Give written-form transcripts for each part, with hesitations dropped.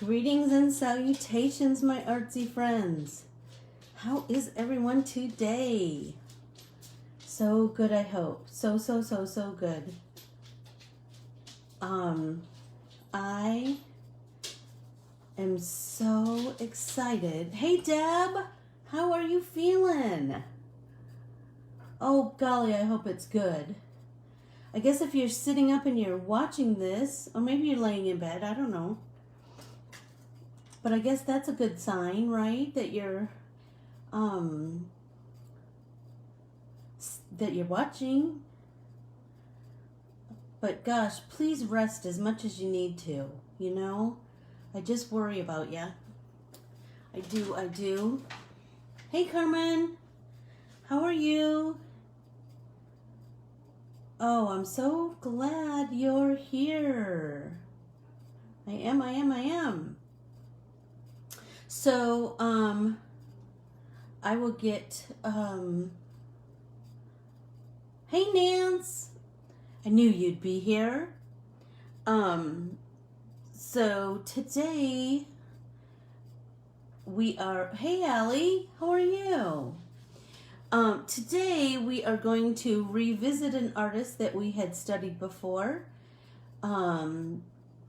Greetings and salutations, my artsy friends. How is everyone today? So good, I hope. So good. I am so excited. Hey, Deb, how are you feeling? Oh, golly, I hope it's good. I guess if you're sitting up and you're watching this, or maybe you're laying in bed, I don't know. But I guess that's a good sign, right? That you're watching. But gosh, please rest as much as you need to, you know? I just worry about you. I do. Hey, Carmen. How are you? Oh, I'm so glad you're here. I am. So, I will get, hey, Nance. I knew you'd be here. So today we are, hey, Allie, how are you? Today we are going to revisit an artist that we had studied before.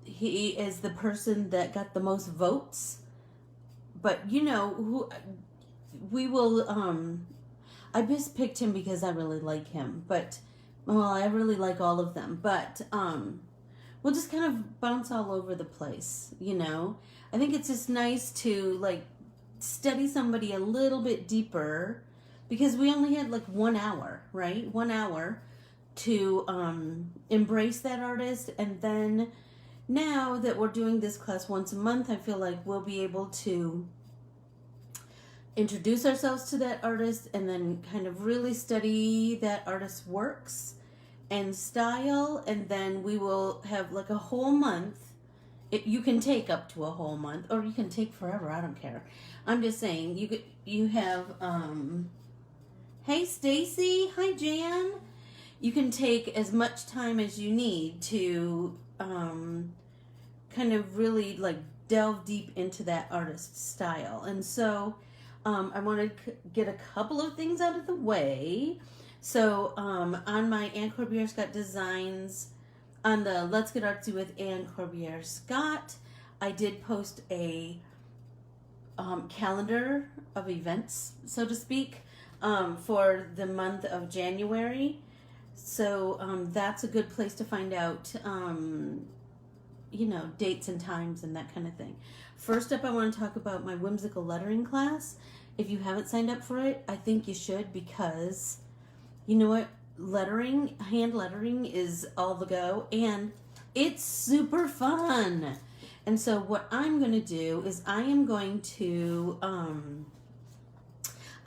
He is the person that got the most votes. But you know who we will. I just picked him because I really like him. But I really like all of them. But we'll just kind of bounce all over the place. You know, I think it's just nice to like study somebody a little bit deeper because we only had like 1 hour, right? 1 hour to embrace that artist, and then. Now that we're doing this class once a month, I feel like we'll be able to introduce ourselves to that artist and then kind of really study that artist's works and style, and then we will have like a whole month. You can take up to a whole month, or you can take forever. I don't care. I'm just saying you have hey Stacy, hi Jan. You can take as much time as you need to kind of really like delve deep into that artist's style. And so I want to get a couple of things out of the way. So on my Anne Corbiere-Scott Designs, on the Let's Get Artsy with Anne Corbiere-Scott, I did post a calendar of events, so to speak, for the month of January. So that's a good place to find out, dates and times and that kind of thing. First up, I want to talk about my whimsical lettering class. If you haven't signed up for it, I think you should, because you know what? Hand lettering is all the go, and it's super fun. And so what I'm going to do is I am going to,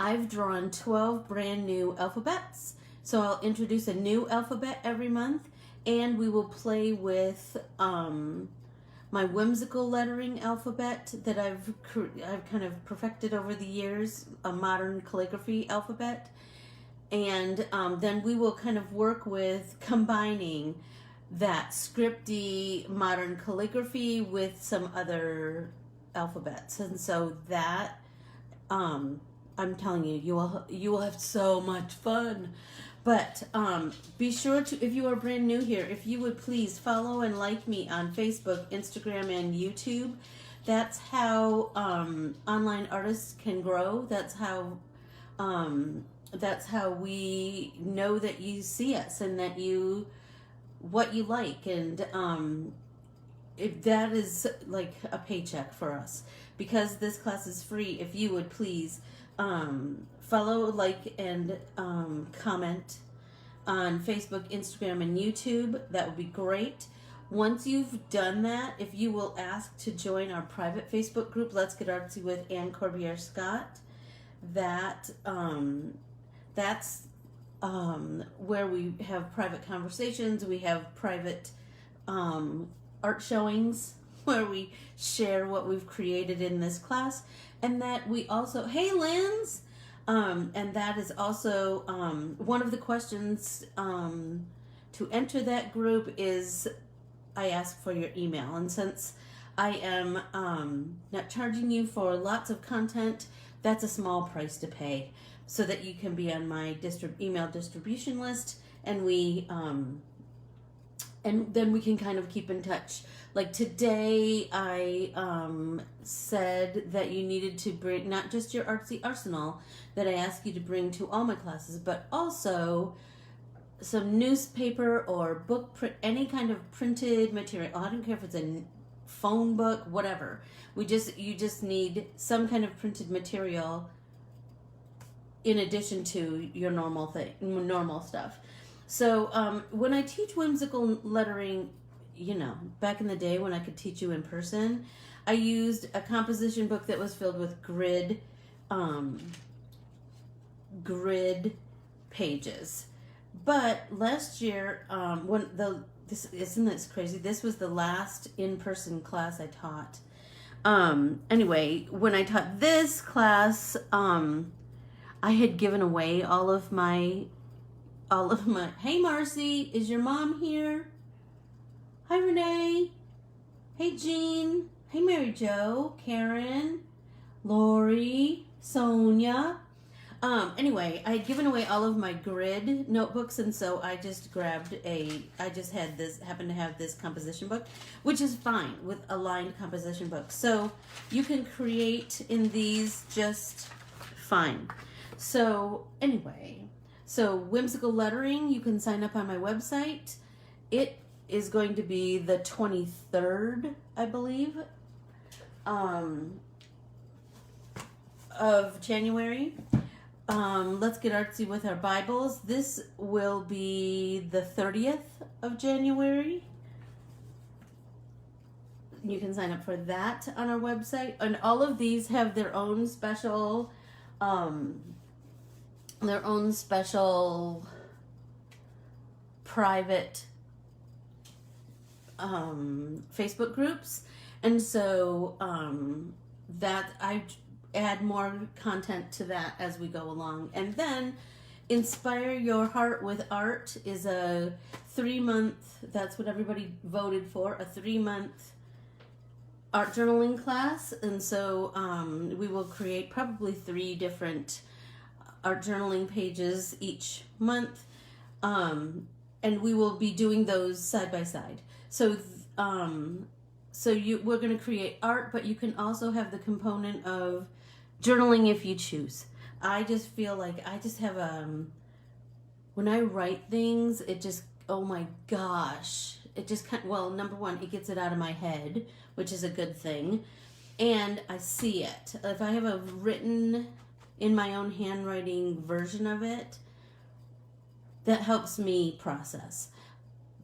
I've drawn 12 brand new alphabets. So I'll introduce a new alphabet every month, and we will play with my whimsical lettering alphabet that I've kind of perfected over the years, a modern calligraphy alphabet. And then we will kind of work with combining that scripty modern calligraphy with some other alphabets. And so that, I'm telling you, you will have so much fun. But be sure to, if you are brand new here, if you would please follow and like me on Facebook, Instagram, and YouTube. That's how online artists can grow. That's how we know that you see us and that what you like. And if that is like a paycheck for us, because this class is free, if you would please follow, like, and comment on Facebook, Instagram, and YouTube. That would be great. Once you've done that, if you will ask to join our private Facebook group, Let's Get Artsy with Anne Corbiere-Scott, that's where we have private conversations. We have private art showings where we share what we've created in this class. And that we also, hey Linz, and that is also one of the questions to enter that group is I ask for your email. And since I am not charging you for lots of content. That's a small price to pay so that you can be on my email distribution list, and then we can kind of keep in touch. Like today, I said that you needed to bring not just your artsy arsenal that I asked you to bring to all my classes, but also some newspaper or book print, any kind of printed material. I don't care if it's a phone book, whatever. You just need some kind of printed material in addition to your normal stuff. So when I teach whimsical lettering, back in the day when I could teach you in person, I used a composition book that was filled with grid pages. But last year, isn't this crazy? This was the last in-person class I taught. Anyway, when I taught this class, I had given away all of my. Hey, Marcy, is your mom here? Hi, Renee. Hey, Jean. Hey, Mary Jo, Karen, Lori, Sonia. Anyway, I had given away all of my grid notebooks, and so I just happened to have this composition book, which is fine with a lined composition book. So you can create in these just fine. So anyway, whimsical lettering, you can sign up on my website. It is going to be the 23rd, I believe, of January. Let's get artsy with our Bibles. This will be the 30th of January. You can sign up for that on our website. And all of these have their own special private Facebook groups. And so that I add more content to that as we go along. And then Inspire Your Heart with Art is a 3-month, that's what everybody voted for, a 3-month art journaling class. And so we will create probably 3 different art journaling pages each month. And we will be doing those side by side. So we're going to create art, but you can also have the component of journaling if you choose. I just feel like I just have when I write things, it just, oh my gosh, it just number one, it gets it out of my head, which is a good thing, and I see it. If I have a written in my own handwriting version of it, that helps me process.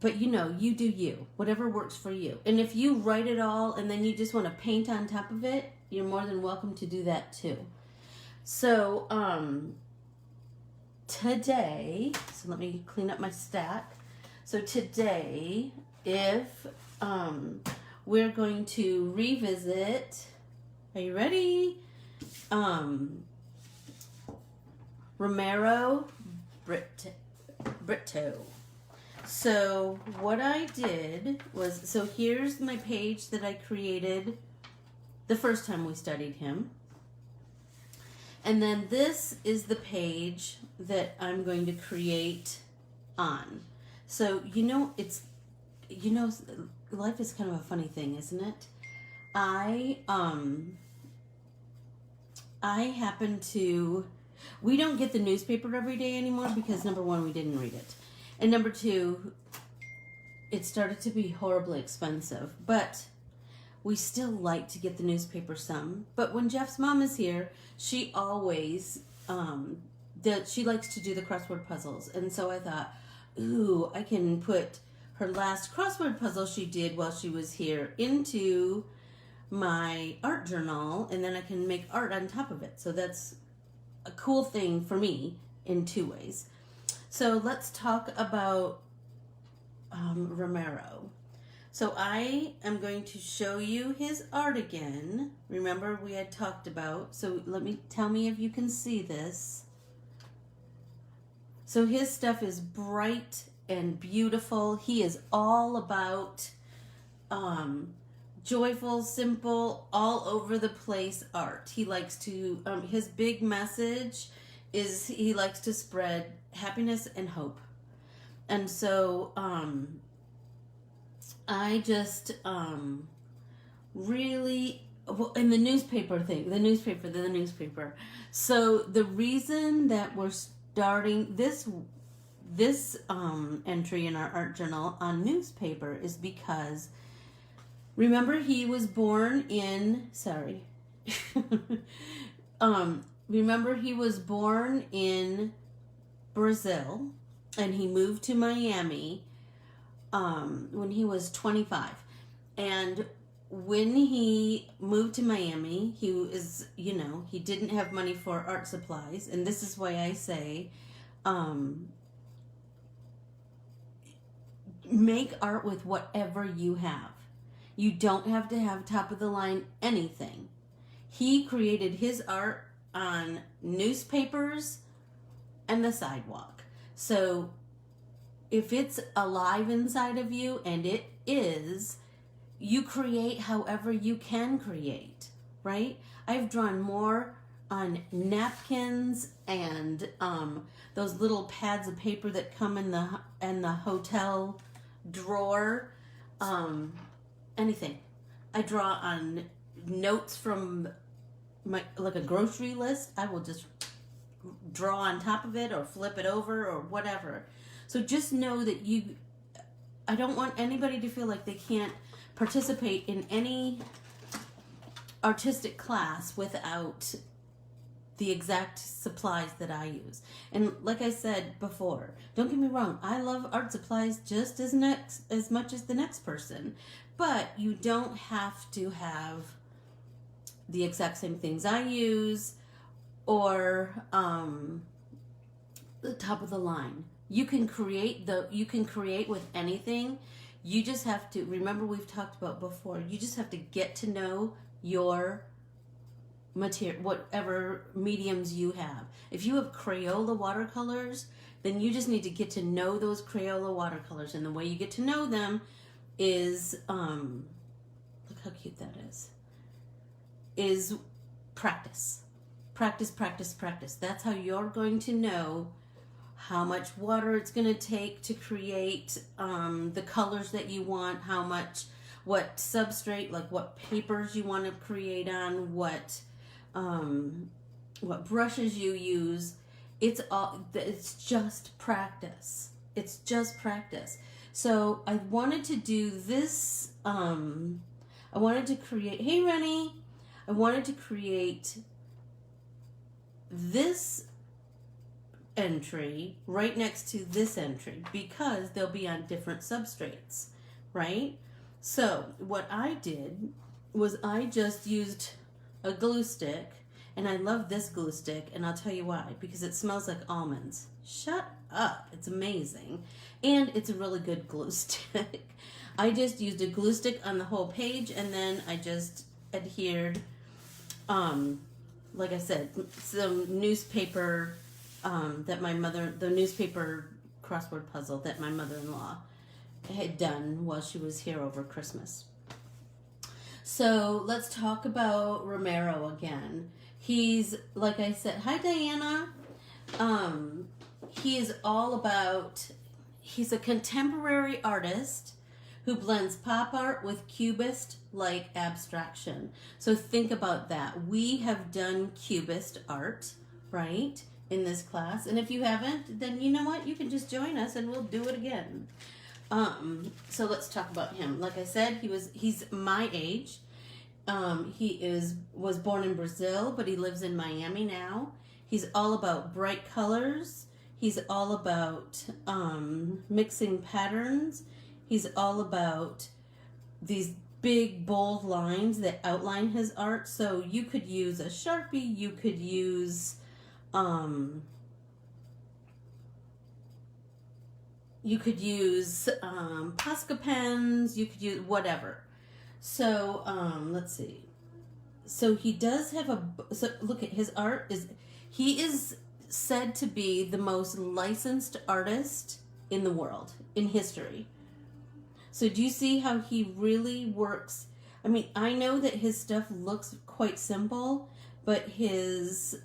But you do you, whatever works for you. And if you write it all and then you just want to paint on top of it, you're more than welcome to do that too. So today, so let me clean up my stack. So today, if we're going to revisit, are you ready? Romero, Britto. So what I did was, so here's my page that I created the first time we studied him. And then this is the page that I'm going to create on. So, life is kind of a funny thing, isn't it? I happen to, we don't get the newspaper every day anymore because number one, we didn't read it. And number two, it started to be horribly expensive, but we still like to get the newspaper some. But when Jeff's mom is here, she always, she likes to do the crossword puzzles. And so I thought, ooh, I can put her last crossword puzzle she did while she was here into my art journal, and then I can make art on top of it. So that's a cool thing for me in 2 ways. So let's talk about Romero. So I am going to show you his art again. Remember we had talked about, so tell me if you can see this. So his stuff is bright and beautiful. He is all about joyful, simple, all over the place art. He likes to, his big message is he likes to spread happiness and hope. And so I just really, in the newspaper thing, the newspaper. So the reason that we're starting this entry in our art journal on newspaper is because remember he was born in remember he was born in Brazil and he moved to Miami when he was 25. And when he moved to Miami, he was, he didn't have money for art supplies. And this is why I say, make art with whatever you have. You don't have to have top of the line anything. He created his art on newspapers and the sidewalk. So if it's alive inside of you, and it is, you create however you can create, right? I've drawn more on napkins and those little pads of paper that come in the hotel drawer. Anything. I draw on notes from like a grocery list. I will just draw on top of it or flip it over or whatever. So just know that I don't want anybody to feel like they can't participate in any artistic class without the exact supplies that I use. And like I said before, don't get me wrong, I love art supplies just as much as the next person. But you don't have to have the exact same things I use or the top of the line. You can create with anything. You just have to remember, we've talked about before, you just have to get to know your material, whatever mediums you have. If you have Crayola watercolors, then you just need to get to know those Crayola watercolors, and the way you get to know them is look how cute that is practice. That's how you're going to know how much water it's going to take to create the colors that you want, what substrate, like what papers you want to create on, what brushes you use. It's just practice. So I wanted to do this, I wanted to create, hey Rennie, I wanted to create this entry right next to this entry because they'll be on different substrates, right? So what I did was I just used a glue stick, and I love this glue stick, and I'll tell you why, because it smells like almonds. Shut up, it's amazing. And it's a really good glue stick. I just used a glue stick on the whole page, and then I just adhered, like I said, some newspaper the newspaper crossword puzzle that my mother-in-law had done while she was here over Christmas. So let's talk about Romero again. He's, like I said, hi Diana. He is all about, he's a contemporary artist who blends pop art with cubist-like abstraction. So think about that. We have done cubist art, right, in this class. And if you haven't, then you know what? You can just join us and we'll do it again. So let's talk about him. Like I said, he's my age. He was born in Brazil, but he lives in Miami now. He's all about bright colors. He's all about mixing patterns. He's all about these big, bold lines that outline his art. So you could use a Sharpie. You could use Posca pens. You could use whatever. So, let's see. So he does have so look at his art he is said to be the most licensed artist in the world, in history. So do you see how he really works, I mean, I know that his stuff looks quite simple, but he's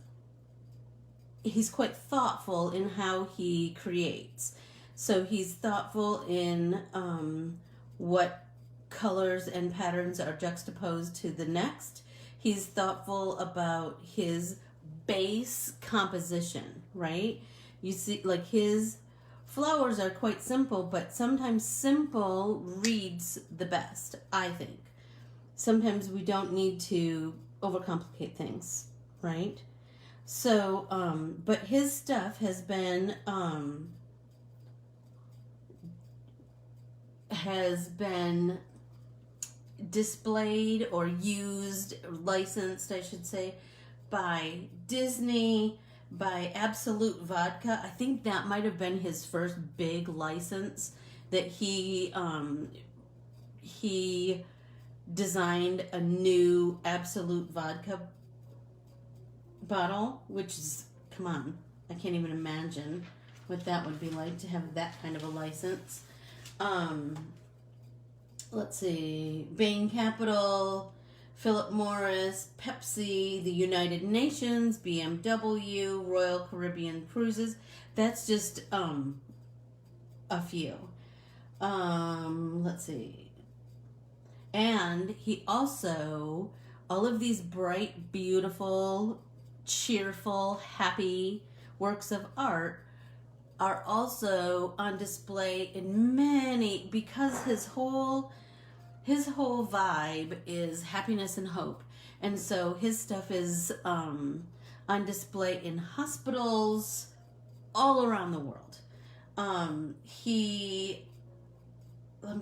quite thoughtful in how he creates. So he's thoughtful in what colors and patterns are juxtaposed to the next. He's thoughtful about his base composition, right? You see, like, his flowers are quite simple, but sometimes simple reads the best, I think. Sometimes we don't need to overcomplicate things, right? So, but his stuff has been displayed or used, licensed, I should say, by Disney, by Absolute Vodka. I think that might have been his first big license that he designed a new Absolute Vodka bottle, which is, come on, I can't even imagine what that would be like to have that kind of a license. Let's see, Bain Capital, Philip Morris, Pepsi, the United Nations, BMW, Royal Caribbean Cruises. That's just a few. Let's see. And he also, all of these bright, beautiful, cheerful, happy works of art are also on display in many, because his whole vibe is happiness and hope. And so his stuff is on display in hospitals all around the world. I'm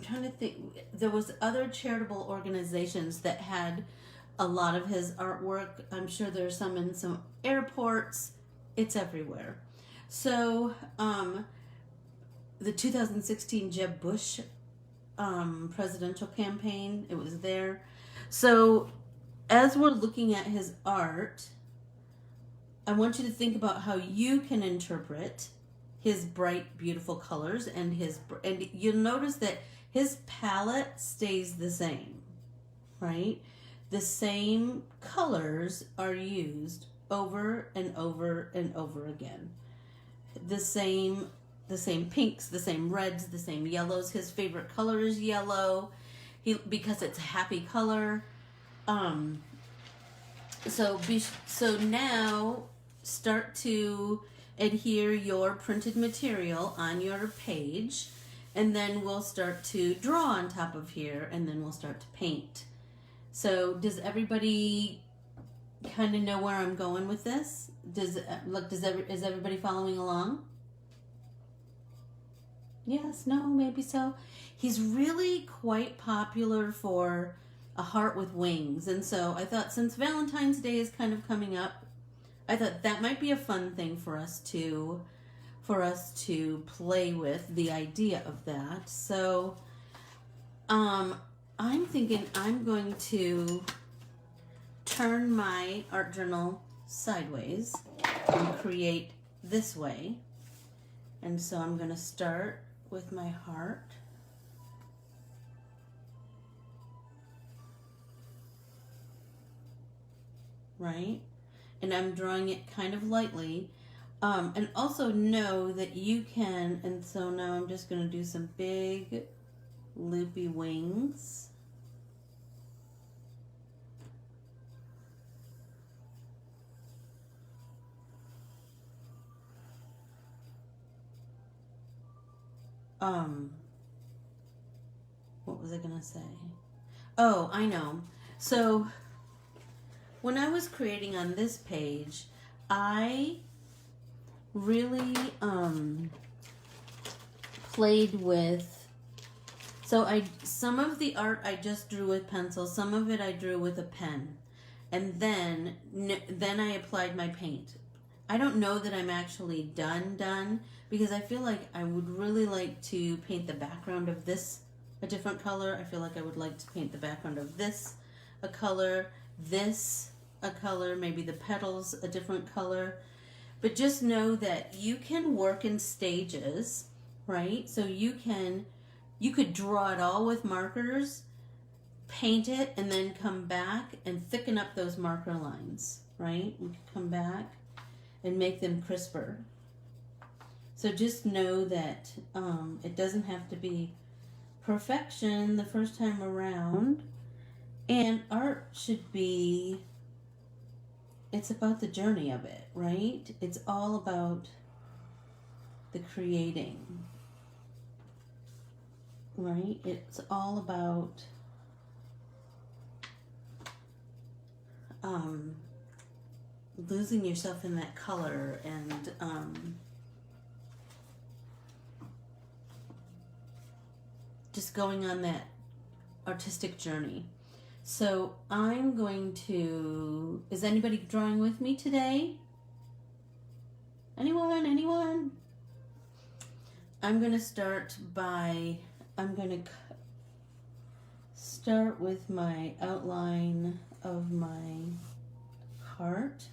trying to think, there was other charitable organizations that had a lot of his artwork. I'm sure there's some in some airports. It's everywhere. So, the 2016 Jeb Bush presidential campaign, it was there. So, as we're looking at his art, I want you to think about how you can interpret his bright, beautiful colors, and you'll notice that his palette stays the same, right? The same colors are used over and over and over again. The same pinks, the same reds, the same yellows. His favorite color is yellow, because it's a happy color. So now start to adhere your printed material on your page, and then we'll start to draw on top of here, and then we'll start to paint. So does everybody kind of know where I'm going with this? Is everybody following along? Yes, no, maybe so. He's really quite popular for a heart with wings, and so I thought, since Valentine's Day is kind of coming up, I thought that might be a fun thing for us to play with, the idea of that. So I'm thinking I'm going to turn my art journal sideways and create this way. And so I'm going to start with my heart. Right? And I'm drawing it kind of lightly. And also know that you can, and so now I'm just going to do some big loopy wings. What was I going to say? Oh, I know. So when I was creating on this page, I really played with, some of the art I just drew with pencil, some of it I drew with a pen, and then I applied my paint. I don't know that I'm actually done, because I feel like I would really like to paint the background of this a different color. I feel like I would like to paint the background of this a color, this a color, maybe the petals a different color. But just know that you can work in stages, right? So you could draw it all with markers, paint it and then come back and thicken up those marker lines, right? We can come back and make them crisper. So just know that it doesn't have to be perfection the first time around. And art should be, it's about the journey of it, right? It's all about the creating, right? It's all about losing yourself in that color and just going on that artistic journey. So I'm going to, is anybody drawing with me today? Anyone? I'm going to start with my outline of my heart.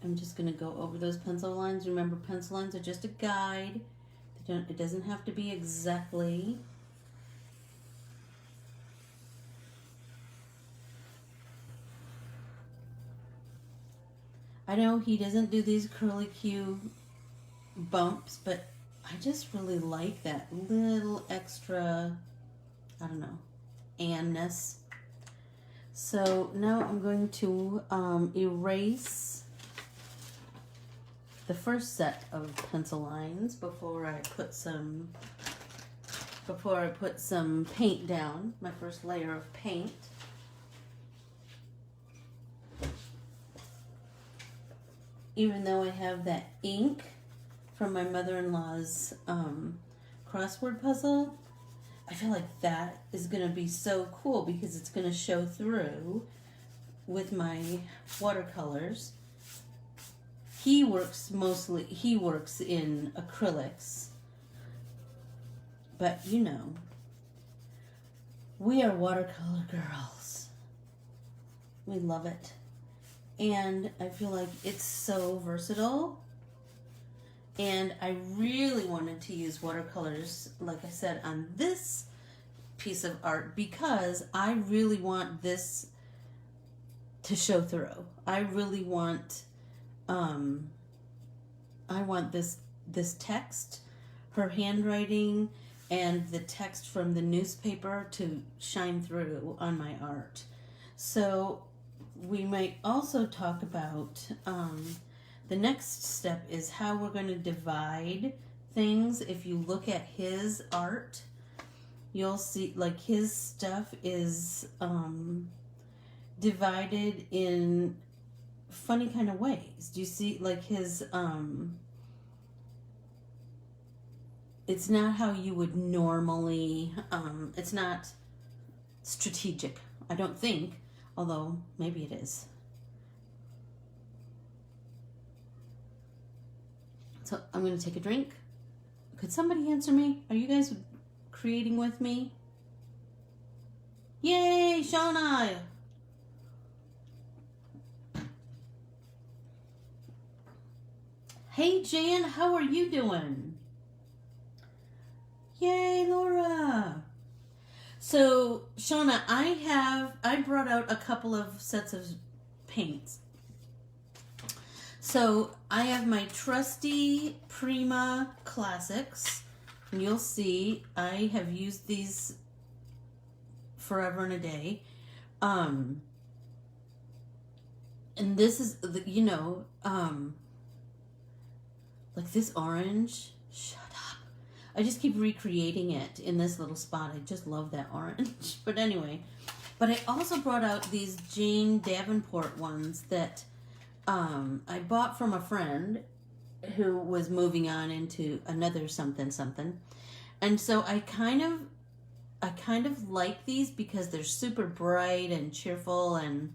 I'm just going to go over those pencil lines. Remember, pencil lines are just a guide. It doesn't have to be exactly. I know he doesn't do these curly Q bumps, but I just really like that little extra, I don't know, and-ness. So now I'm going to erase the first set of pencil lines before I put some paint down, my first layer of paint. Even though I have that ink from my mother-in-law's crossword puzzle, I feel like that is going to be so cool because it's going to show through with my watercolors. He works in acrylics, but you know, we are watercolor girls. We love it. And I feel like it's so versatile. And I really wanted to use watercolors, like I said, on this piece of art because I really want this to show through. I really want, this text, her handwriting, and the text from the newspaper to shine through on my art. So we might also talk about the next step is how we're going to divide things. If you look at his art, you'll see like his stuff is divided in funny kind of ways. Do you see like his it's not how you would normally it's not strategic, I don't think, although maybe it is. So I'm going to take a drink. Could somebody answer me? Are you guys creating with me? Yay, Shauna! Hey Jan, how are you doing? Yay, Laura! So, Shauna, I brought out a couple of sets of paints. So, I have my trusty Prima Classics. And you'll see, I have used these forever and a day. And this is, you know, like this orange. Shut up. I just keep recreating it in this little spot. I just love that orange. But anyway, but I also brought out these Jane Davenport ones that I bought from a friend who was moving on into another something. And so I kind of like these because they're super bright and cheerful and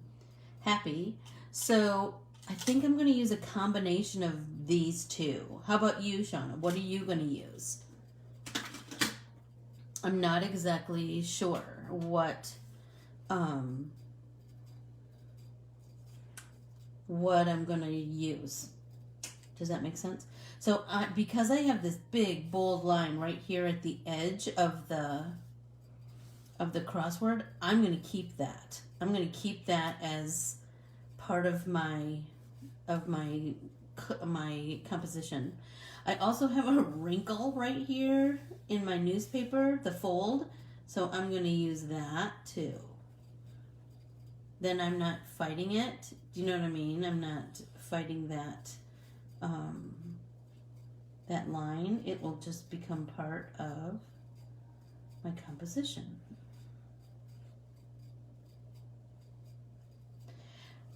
happy. So I think I'm going to use a combination of these two. How about you, Shauna? What are you going to use? I'm not exactly sure what I'm going to use. Does that make sense? So because I have this big bold line right here at the edge of the crossword, I'm going to keep that. I'm going to keep that as part of my composition. I also have a wrinkle right here in my newspaper, the fold, so I'm going to use that too. Then I'm not fighting it. Do you know what I mean? I'm not fighting that that line. It will just become part of my composition.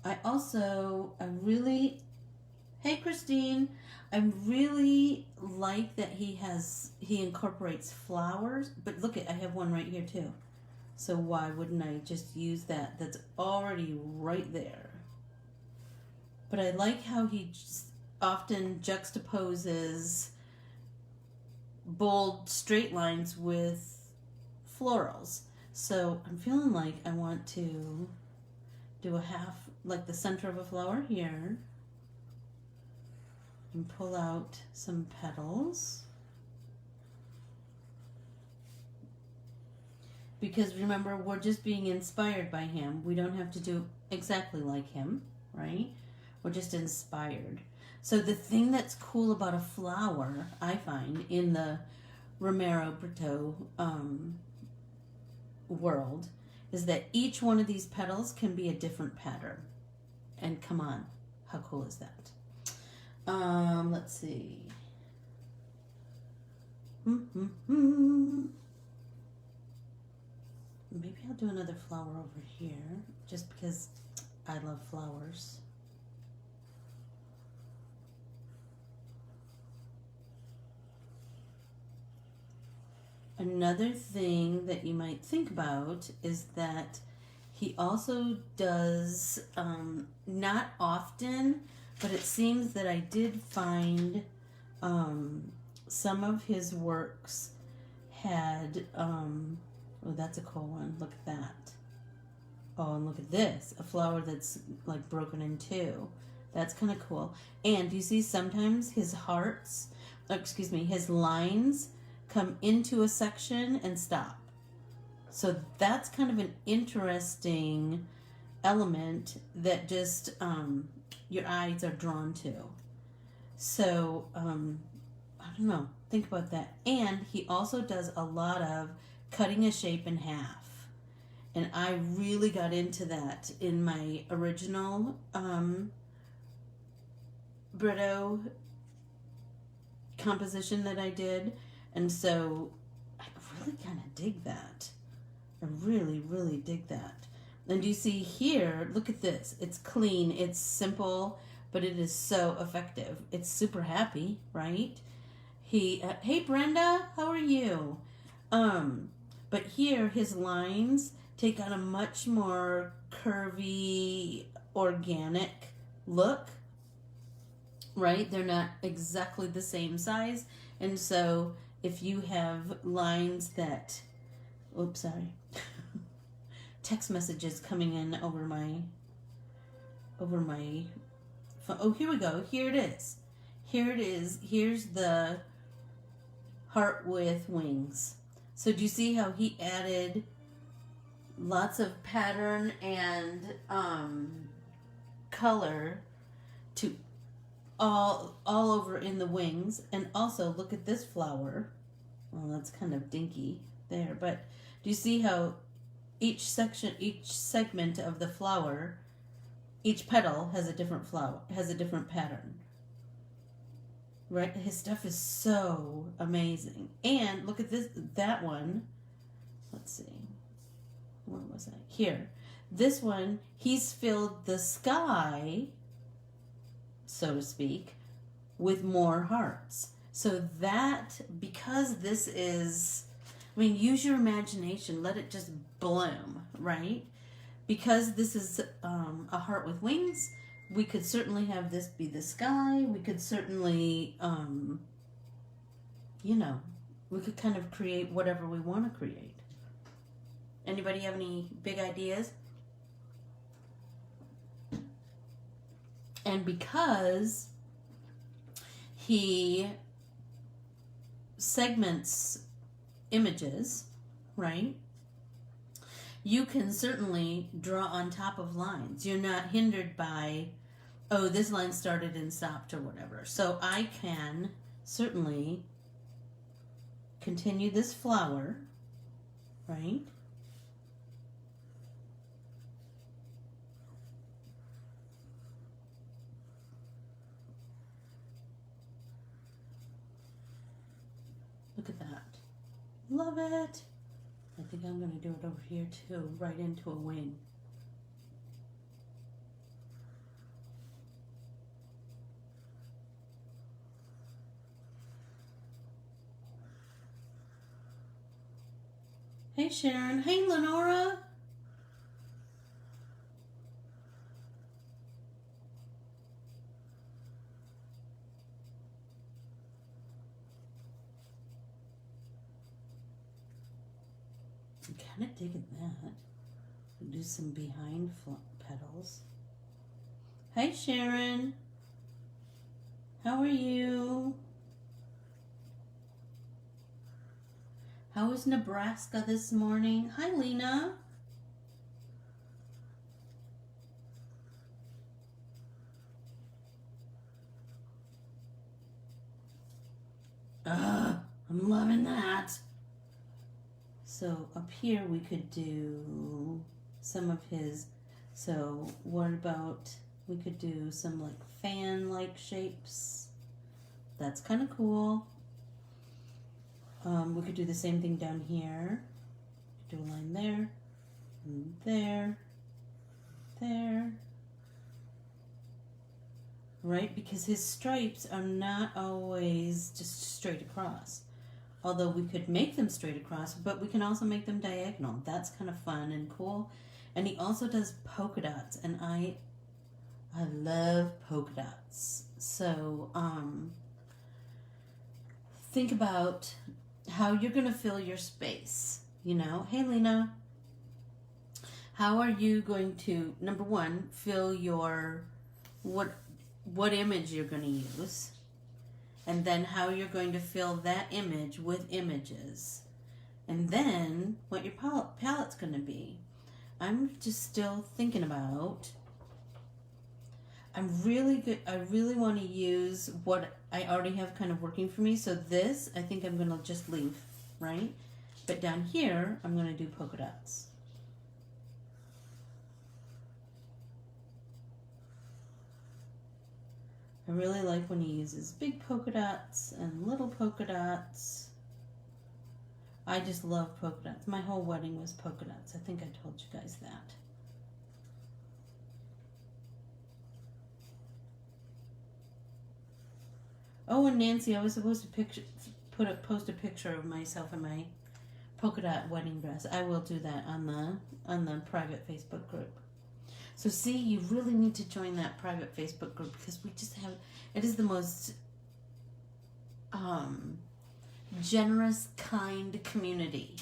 I hey Christine, I really like that he incorporates flowers, but look I have one right here too. So why wouldn't I just use that? That's already right there. But I like how he often juxtaposes bold straight lines with florals. So I'm feeling like I want to do a half, like the center of a flower here, and pull out some petals. Because remember, we're just being inspired by him. We don't have to do exactly like him, right? We're just inspired. So the thing that's cool about a flower, I find, in the Romero Britto world, is that each one of these petals can be a different pattern. And come on, how cool is that? Let's see. Maybe I'll do another flower over here, just because I love flowers. Another thing that you might think about is that he also does, not often, but it seems that I did find some of his works had, oh, that's a cool one. Look at that. Oh, and look at this. A flower that's like broken in two. That's kind of cool. And you see sometimes his his lines come into a section and stop. So that's kind of an interesting element that just your eyes are drawn to. So I don't know, think about that. And he also does a lot of cutting a shape in half, and I really got into that in my original Britto composition that I did. And so I really kind of dig that. I really, really dig that. And you see here, look at this. It's clean, it's simple, but it is so effective. It's super happy, right? Hey Brenda, how are you? But here his lines take on a much more curvy, organic look, right? They're not exactly the same size. And so if you have lines that, oops, sorry, text messages coming in over my phone. Oh, here we go. Here it is. Here's the heart with wings. So do you see how he added lots of pattern and color to all over in the wings? And also look at this flower. Well, that's kind of dinky there, but do you see how each segment of the flower, each petal has a different pattern, right? His stuff is so amazing. And look at that one. Let's see, where was I? Here. This one, he's filled the sky, so to speak, with more hearts. So that, because this is, use your imagination, let it just bloom, right? Because this is a heart with wings, we could certainly have this be the sky. We could certainly, we could kind of create whatever we want to create. Anybody have any big ideas? And because he segments images, right? You can certainly draw on top of lines. You're not hindered by, oh, this line started and stopped or whatever. So I can certainly continue this flower, right? Look at that. Love it. I think I'm going to do it over here too, right into a wing. Hey Sharon. Hey Lenora. I'm kind of digging that. Do some behind petals. Hey Sharon. How are you? How was Nebraska this morning? Hi Lena. I'm loving that. So up here we could do some of his, so what about, we could do some like fan-like shapes. That's kind of cool. We could do the same thing down here. Do a line there, and there, there. Right, because his stripes are not always just straight across. Although we could make them straight across, but we can also make them diagonal. That's kind of fun and cool. And he also does polka dots, and I love polka dots. So think about how you're going to fill your space. You know, hey Lena, how are you going to, number one, fill your what image you're going to use, and then how you're going to fill that image with images, and then what your palette's going to be. I'm just still thinking about, I really want to use what I already have kind of working for me. So this, I think I'm going to just leave, right? But down here, I'm going to do polka dots. I really like when he uses big polka dots and little polka dots. I just love polka dots. My whole wedding was polka dots. I think I told you guys that. Oh, and Nancy, I was supposed to post a picture of myself in my polka dot wedding dress. I will do that on the private Facebook group. So see, you really need to join that private Facebook group, because we just have, it is the most generous, kind community.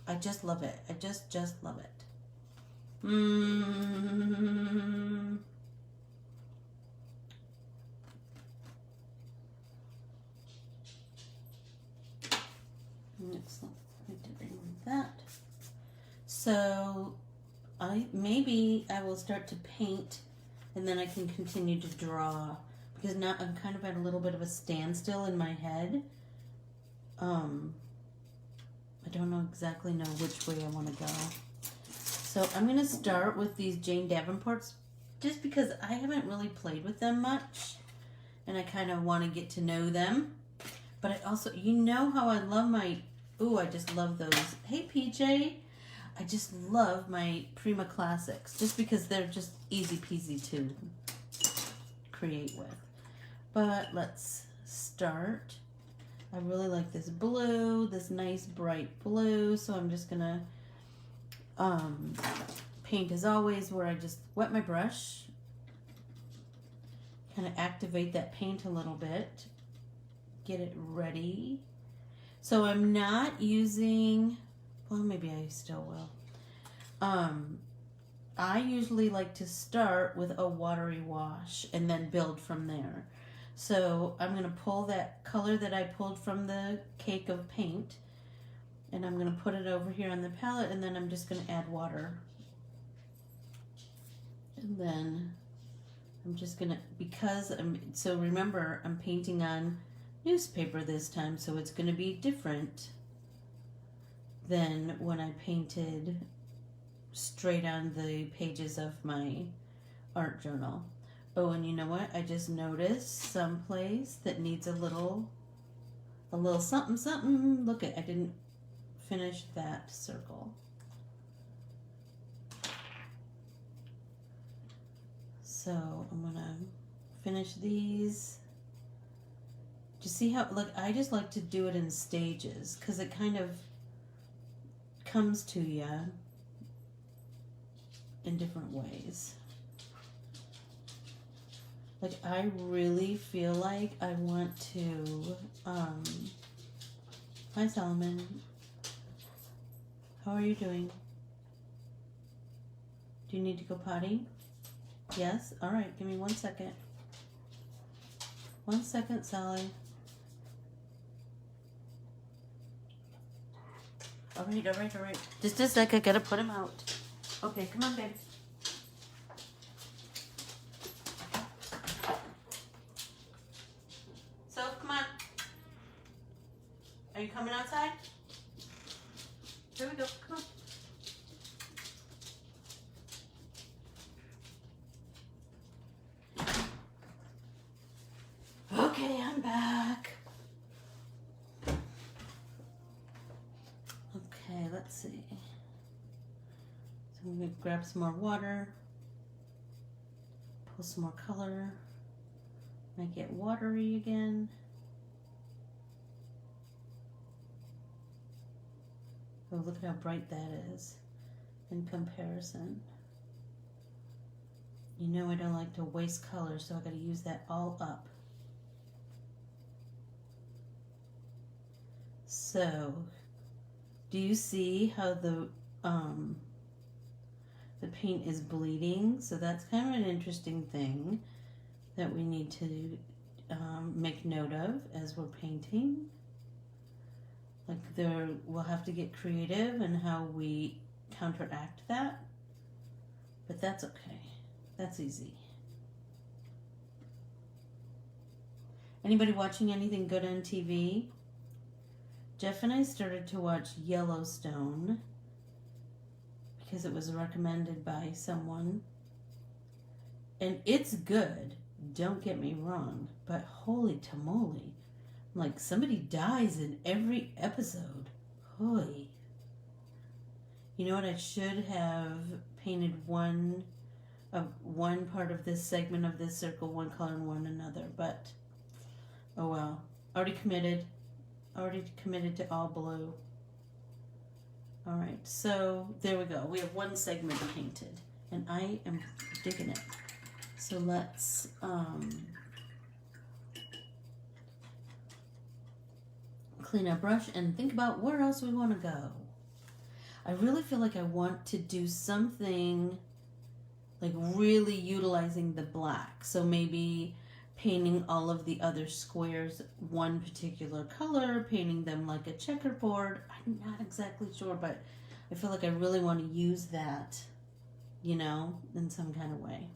I just love it. I just love it. Excellent. I did like that. So maybe I will start to paint, and then I can continue to draw, because now I'm kind of at a little bit of a standstill in my head. I don't exactly know which way I want to go. So I'm going to start with these Jane Davenports, just because I haven't really played with them much, and I kind of want to get to know them. But I also, you know how I love my, I just love those. Hey PJ, I just love my Prima Classics, just because they're just easy peasy to create with. But let's start. I really like this blue, this nice bright blue, so I'm just gonna paint as always, where I just wet my brush, kind of activate that paint a little bit, get it ready. So I'm not using, well, maybe I still will. I usually like to start with a watery wash and then build from there. So I'm going to pull that color that I pulled from the cake of paint, and I'm going to put it over here on the palette, and then I'm just going to add water. And then I'm just going to, so remember, I'm painting on newspaper this time, so it's going to be different than when I painted straight on the pages of my art journal. Oh, and you know what? I just noticed someplace that needs a little something, something. Look I didn't finish that circle. So I'm gonna finish these. Do you see how, I just like to do it in stages because it kind of comes to you in different ways. I really feel like I want to, hi Solomon, how are you doing? Do you need to go potty? Yes? Alright, give me 1 second. 1 second, Sally. Alright. Just a sec, I gotta put him out. Okay, come on, babe. So, come on. Are you coming outside? Here we go, come on. Okay, I'm back. Okay, let's see. So I'm going to grab some more water, pull some more color, make it watery again. Oh, look at how bright that is in comparison. You know I don't like to waste color, so I got to use that all up. So, do you see how the paint is bleeding? So that's kind of an interesting thing that we need to make note of as we're painting. We'll have to get creative in how we counteract that, but that's okay. That's easy. Anybody watching anything good on TV? Jeff and I started to watch Yellowstone because it was recommended by someone. And it's good, don't get me wrong, but holy tamale. Somebody dies in every episode. Holy. You know what? I should have painted one part of this segment of this circle one color and one another, but oh well. Already committed to all blue. Alright, so there we go. We have one segment painted, and I am digging it. So let's clean our brush and think about where else we want to go. I really feel like I want to do something really utilizing the black. So maybe painting all of the other squares one particular color, painting them like a checkerboard. I'm not exactly sure, but I feel like I really want to use that, in some kind of way.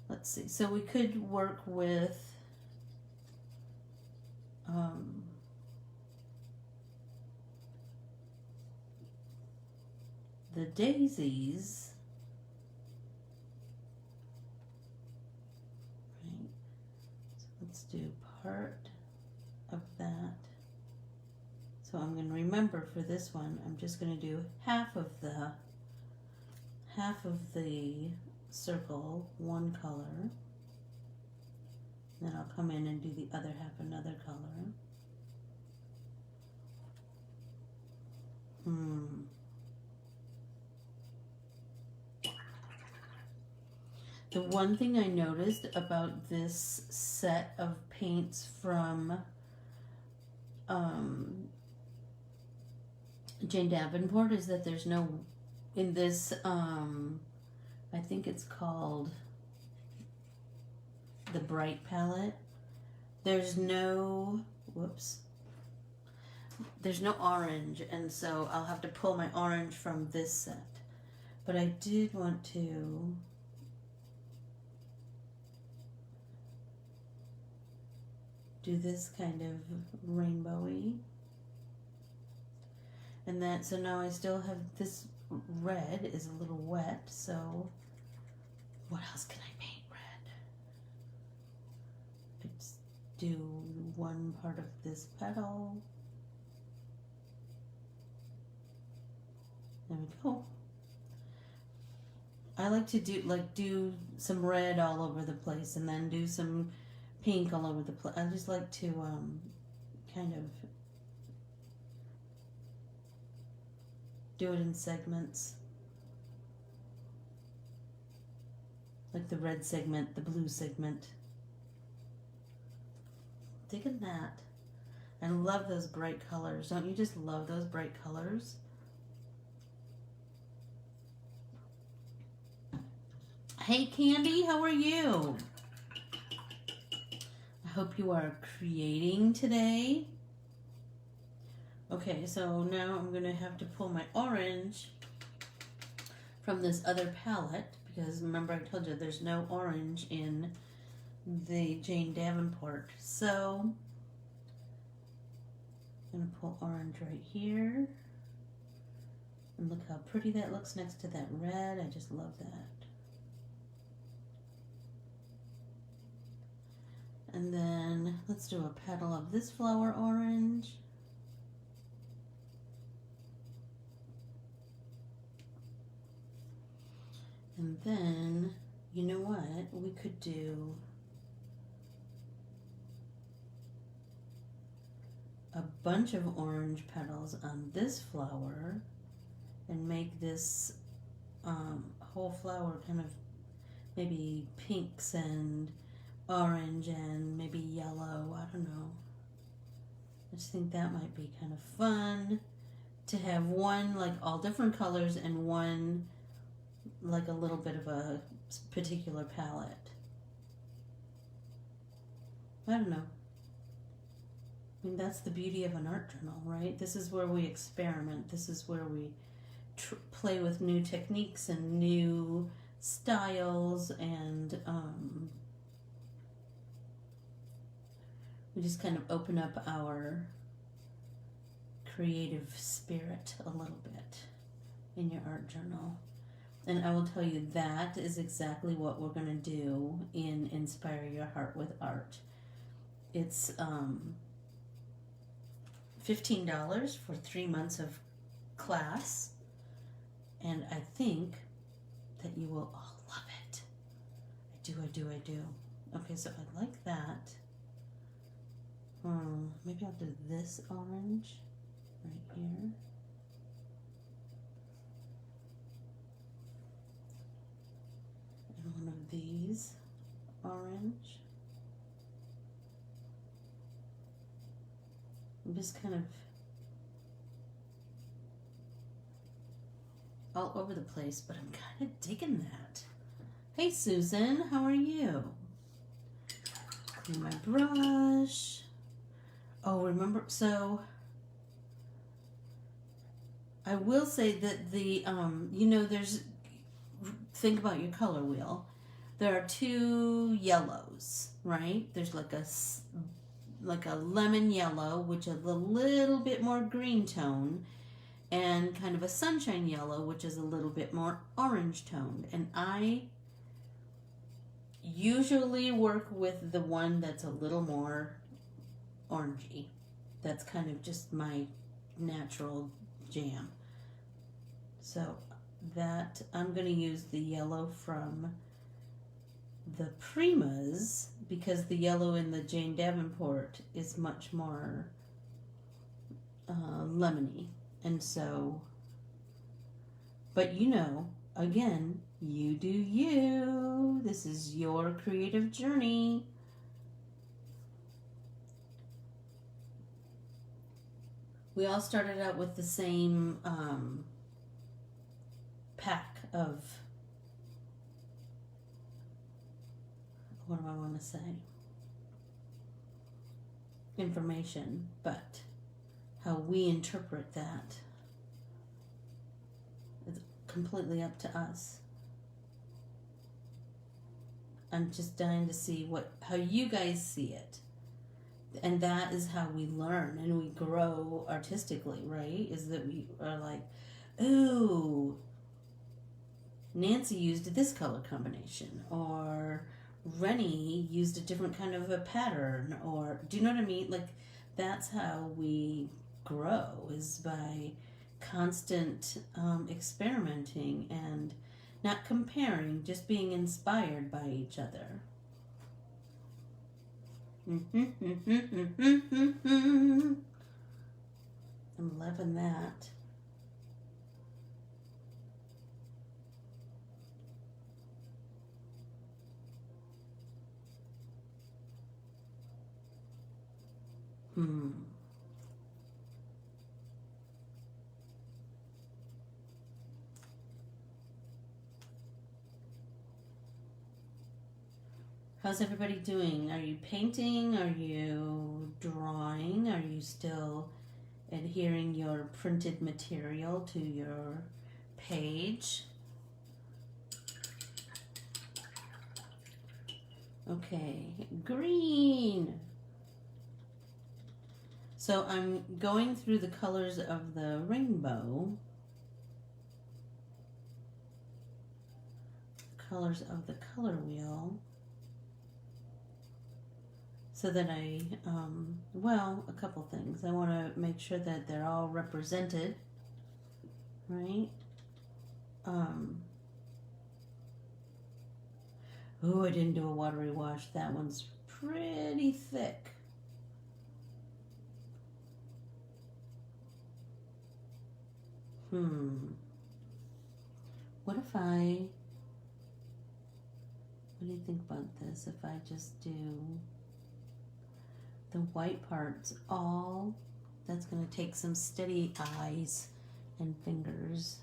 Let's see. So we could work with the daisies. Right. So let's do part of that. So I'm going to remember for this one, I'm just going to do half of the circle, one color. Then I'll come in and do the other half another color. The one thing I noticed about this set of paints from Jane Davenport is that there's no, in this, I think it's called the Bright palette, there's no, whoops, there's no orange, and so I'll have to pull my orange from this set. But I did want to do this kind of rainbowy. And that, so now I still have this red is a little wet, so what else can I paint red? Let's do one part of this petal. There we go. I like to do some red all over the place and then do some pink all over the place. I just like to kind of do it in segments. Like the red segment, the blue segment. Digging that. I love those bright colors. Don't you just love those bright colors? Hey Candy, how are you? I hope you are creating today. Okay, so now I'm going to have to pull my orange from this other palette, because remember I told you there's no orange in the Jane Davenport. So I'm going to pull orange right here. And look how pretty that looks next to that red. I just love that. And then let's do a petal of this flower orange. And then, you know what? We could do a bunch of orange petals on this flower and make this whole flower kind of maybe pinks and orange and maybe yellow. I don't know. I just think that might be kind of fun to have one like all different colors and one like a little bit of a particular palette. I don't know. I mean, that's the beauty of an art journal, right? This is where we experiment. This is where we play with new techniques and new styles, and we just kind of open up our creative spirit a little bit in your art journal. And I will tell you that is exactly what we're going to do in Inspire Your Heart with Art. It's $15 for 3 months of class, and I think that you will all love it. I do. Okay, so I like that. Maybe I'll do this orange right here. And one of these orange. I'm just kind of all over the place, but I'm kind of digging that. Hey Susan, how are you? Clean my brush. Oh, remember, so I will say that the, you know, think about your color wheel. There are 2 yellows, right? There's like a lemon yellow, which is a little bit more green tone, and kind of a sunshine yellow, which is a little bit more orange toned. And I usually work with the one that's a little more orangey. That's kind of just my natural jam. So that I'm going to use the yellow from the Primas, because the yellow in the Jane Davenport is much more lemony. And so, but you know, again, you do you. This is your creative journey. We all started out with the same pack of, what do I want to say? information, but how we interpret that is completely up to us. I'm just dying to see how you guys see it. And that is how we learn and we grow artistically, right? Is that we are like, ooh, Nancy used this color combination, or Rennie used a different kind of a pattern, or do you know what I mean? Like, that's how we grow, is by constant experimenting and not comparing, just being inspired by each other. I'm loving that. How's everybody doing? Are you painting? Are you drawing? Are you still adhering your printed material to your page? Okay, green. So I'm going through the colors of the rainbow. Colors of the color wheel. So that well, a couple things. I want to make sure that they're all represented, right? Oh, I didn't do a watery wash. That one's pretty thick. What do you think about this if I just do the white parts all? That's going to take some steady eyes and fingers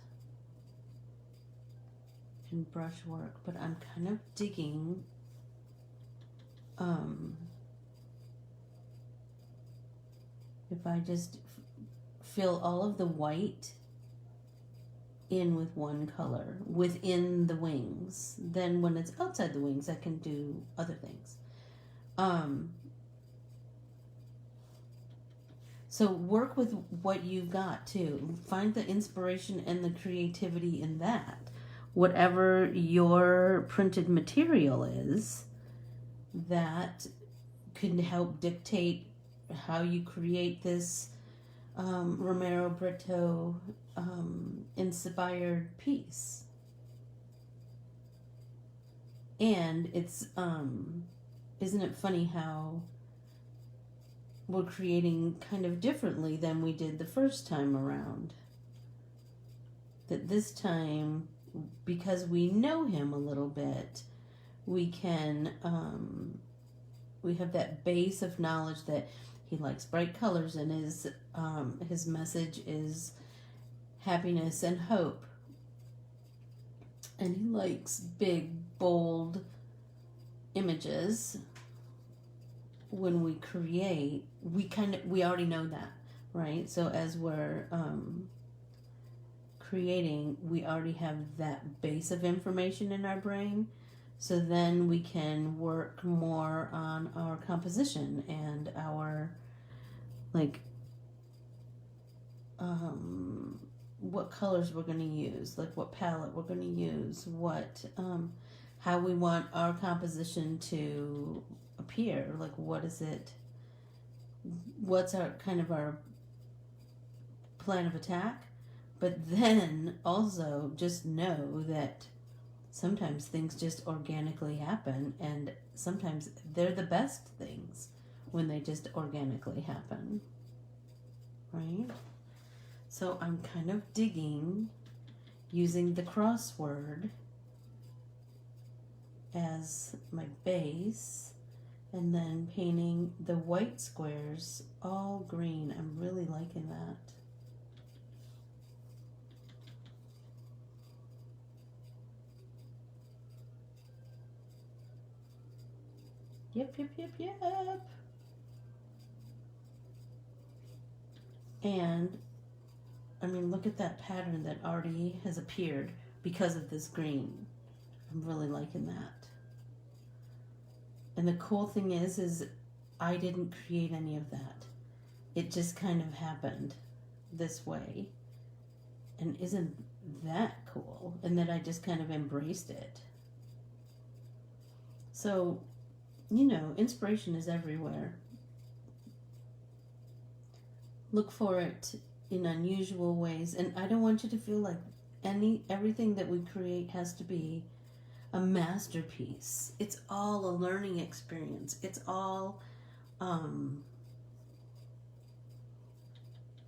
and brush work, but I'm kind of digging if I just fill all of the white in with one color within the wings, then when it's outside the wings I can do other things. So work with what you've got too. Find the inspiration and the creativity in that. Whatever your printed material is, that can help dictate how you create this Romero Britto inspired piece. And it's isn't it funny how we're creating kind of differently than we did the first time around? That this time, because we know him a little bit, we can we have that base of knowledge that he likes bright colors, and his message is happiness and hope, and he likes big, bold images. When we create, we already know that, right? So as we're creating, we already have that base of information in our brain. So then we can work more on our composition and our, like, what colors we're going to use, like what palette we're going to use, what, how we want our composition to appear, like what is it, what's our kind of our plan of attack. But then also just know that sometimes things just organically happen, and sometimes they're the best things when they just organically happen, right? So I'm kind of digging using the crossword as my base, and then painting the white squares all green. I'm really liking that. Yep. And I mean, look at that pattern that already has appeared because of this green. I'm really liking that. And the cool thing is I didn't create any of that. It just kind of happened this way. And isn't that cool? And that I just kind of embraced it. So, you know, inspiration is everywhere. Look for it in unusual ways. And I don't want you to feel like everything that we create has to be a masterpiece. It's all a learning experience. It's all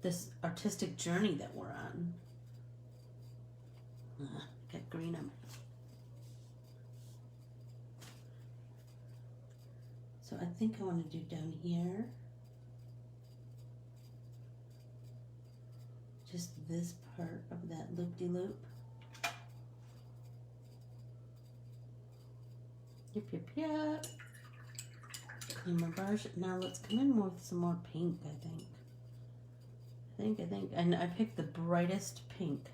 this artistic journey that we're on. Got green on it. So I think I want to do down here. Just this part of that loop-de-loop. Yep. Clean my brush. Now let's come in more with some more pink, I think. And I picked the brightest pink.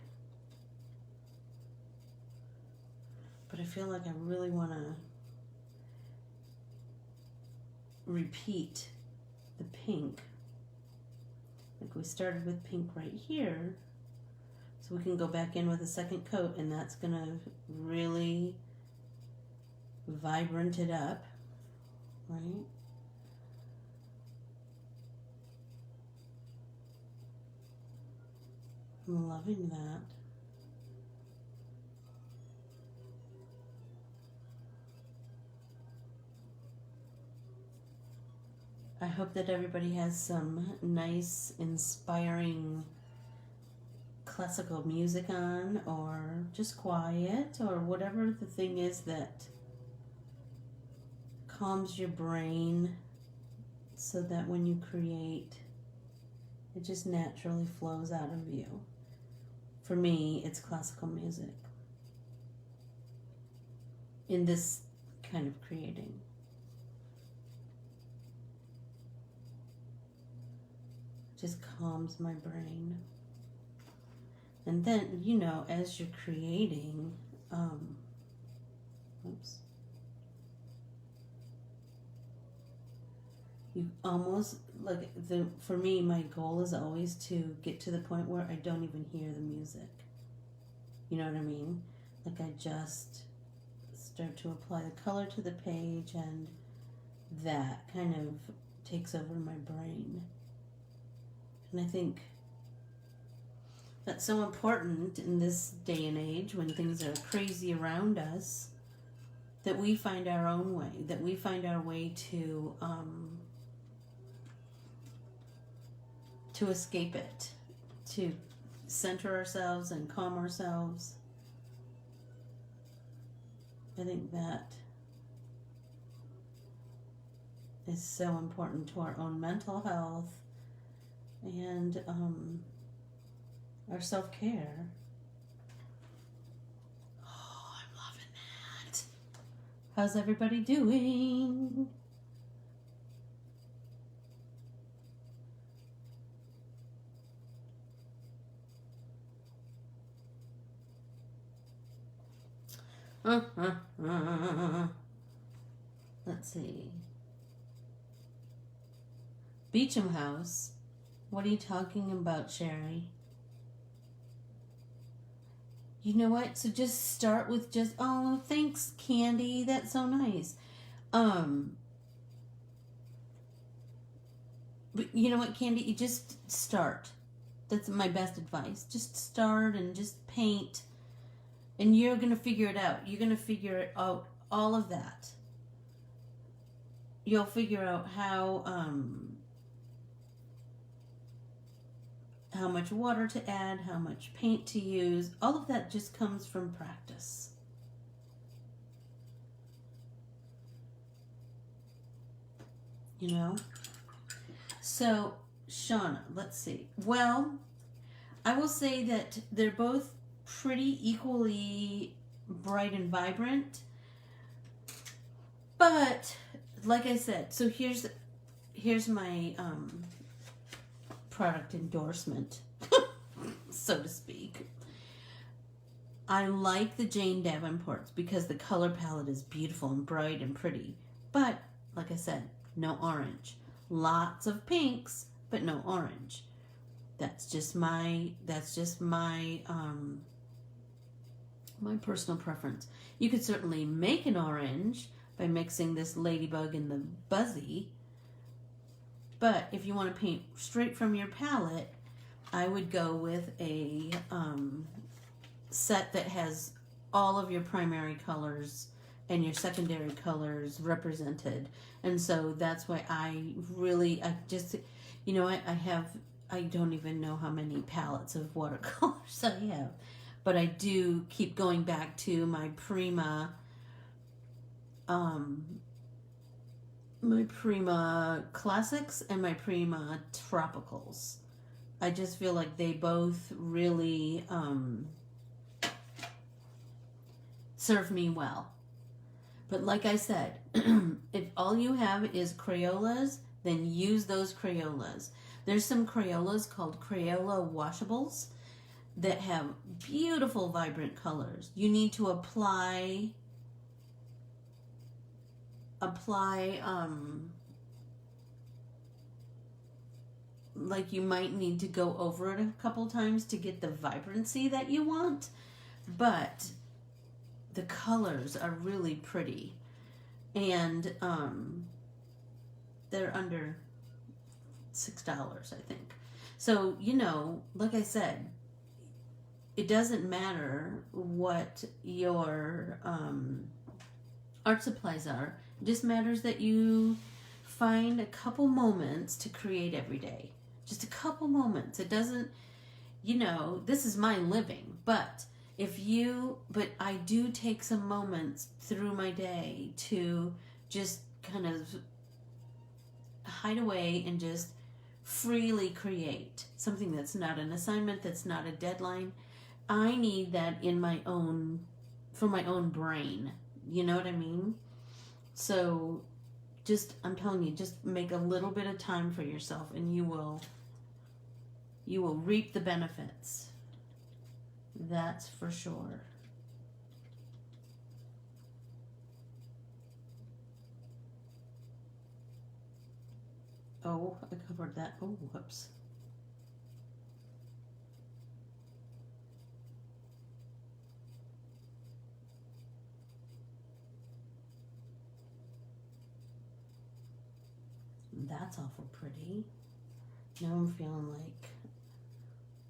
But I feel like I really want to repeat the pink. Like we started with pink right here. So we can go back in with a second coat, and that's going to really vibrant it up, right? I'm loving that. I hope that everybody has some nice, inspiring classical music on, or just quiet, or whatever the thing is that calms your brain so that when you create, it just naturally flows out of you. For me, it's classical music in this kind of creating. Just calms my brain. And then, you know, as you're creating, you almost, like, for me, my goal is always to get to the point where I don't even hear the music. You know what I mean? Like, I just start to apply the color to the page, and that kind of takes over my brain. And I think that's so important in this day and age when things are crazy around us, that we find our own way, that we find our way to escape it, to center ourselves and calm ourselves. I think that is so important to our own mental health and our self-care. Oh, I'm loving that. How's everybody doing? Let's see. Beecham House. What are you talking about, Sherry? You know what? So just start with just, oh, thanks, Candy. That's so nice. But you know what, Candy? You just start. That's my best advice. Just start and just paint. And you're going to figure it out. You're going to figure it out, all of that. You'll figure out how much water to add, how much paint to use. All of that just comes from practice. You know? So, Shauna, let's see. Well, I will say that they're both pretty equally bright and vibrant. But, like I said, so here's my product endorsement, so to speak. I like the Jane Davenports because the color palette is beautiful and bright and pretty. But, like I said, no orange. Lots of pinks, but no orange. That's just my my personal preference. You could certainly make an orange by mixing this Ladybug and the Buzzy. But if you want to paint straight from your palette, I would go with a set that has all of your primary colors and your secondary colors represented. And so that's why I just, you know, I don't even know how many palettes of watercolors I have. But I do keep going back to my Prima Classics and my Prima Tropicals. I just feel like they both really serve me well. But like I said, if all you have is Crayolas, then use those Crayolas. There's some Crayolas called Crayola Washables that have beautiful, vibrant colors. You need to apply like you might need to go over it a couple times to get the vibrancy that you want, but the colors are really pretty, and they're under $6, I think. So, you know, like I said, it doesn't matter what your art supplies are. It just matters that you find a couple moments to create every day. Just a couple moments. It doesn't, you know, this is my living, but I do take some moments through my day to just kind of hide away and just freely create something that's not an assignment, that's not a deadline. I need that for my own brain. You know what I mean? So I'm telling you, just make a little bit of time for yourself and you will reap the benefits. That's for sure. Oh, I covered that. Oh, whoops. That's awful pretty. Now I'm feeling like,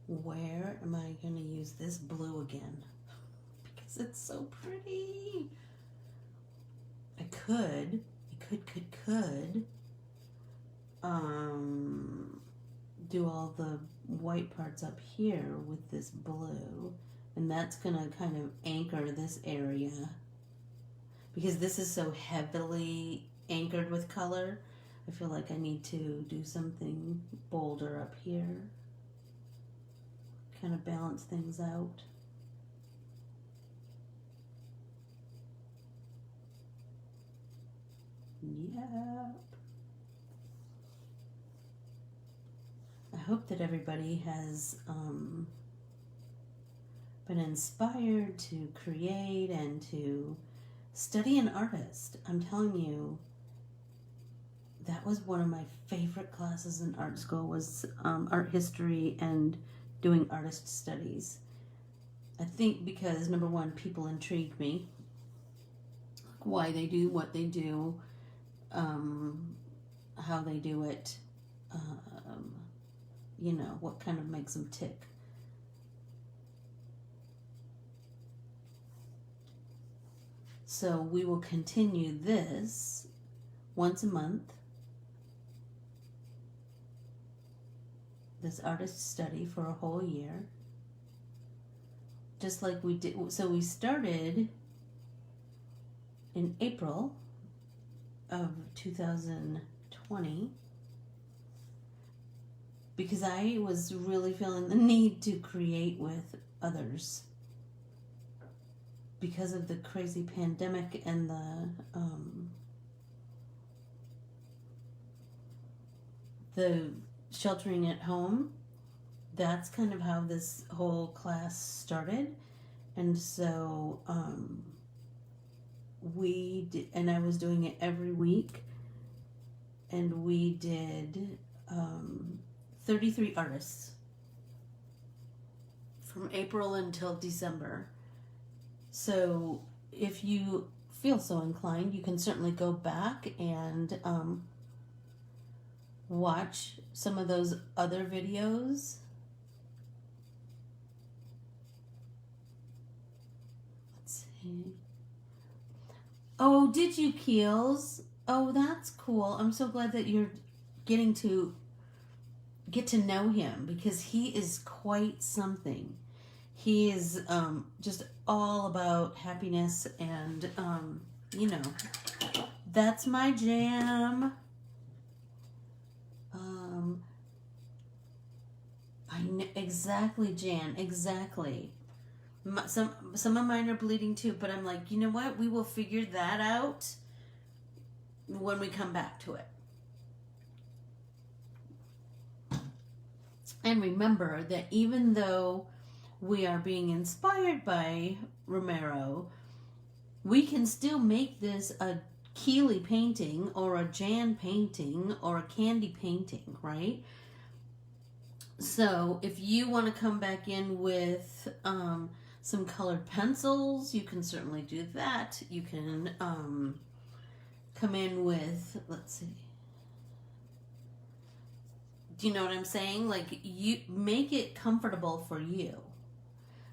where am I going to use this blue again? Because it's so pretty. I could do all the white parts up here with this blue, and that's going to kind of anchor this area. Because this is so heavily anchored with color, I feel like I need to do something bolder up here. Kind of balance things out. Yep. I hope that everybody has been inspired to create and to study an artist. I'm telling you, that was one of my favorite classes in art school, was art history and doing artist studies. I think because, number one, people intrigue me. Why they do what they do, how they do it, you know, what kind of makes them tick. So we will continue this once a month, this artist study for a whole year, just like we did. So we started in April of 2020 because I was really feeling the need to create with others because of the crazy pandemic and the sheltering at home, that's kind of how this whole class started. And so we did, and I was doing it every week, and we did 33 artists from April until December. So if you feel so inclined, you can certainly go back and watch some of those other videos. Let's see. Oh, did you, Keels? Oh, that's cool. I'm so glad that you're getting to get to know him, because he is quite something. He is just all about happiness, and you know, that's my jam. Exactly, Jan, exactly. Some of mine are bleeding too, but I'm like, you know what? We will figure that out when we come back to it. And remember that even though we are being inspired by Romero, we can still make this a Keeley painting or a Jan painting or a Candy painting, right? So if you want to come back in with some colored pencils, you can certainly do that. You can come in with, let's see. Do you know what I'm saying? Like, you make it comfortable for you.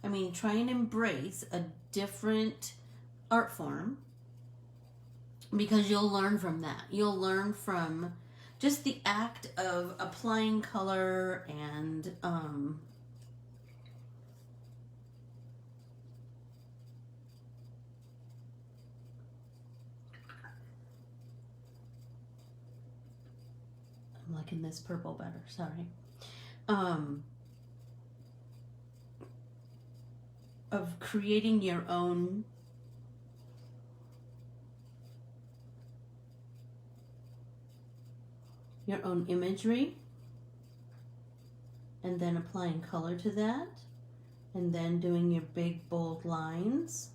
I mean, try and embrace a different art form, because you'll learn from that. You'll learn from just the act of applying color and I'm liking this purple better, sorry. Of creating your own imagery, and then applying color to that, and then doing your big bold lines,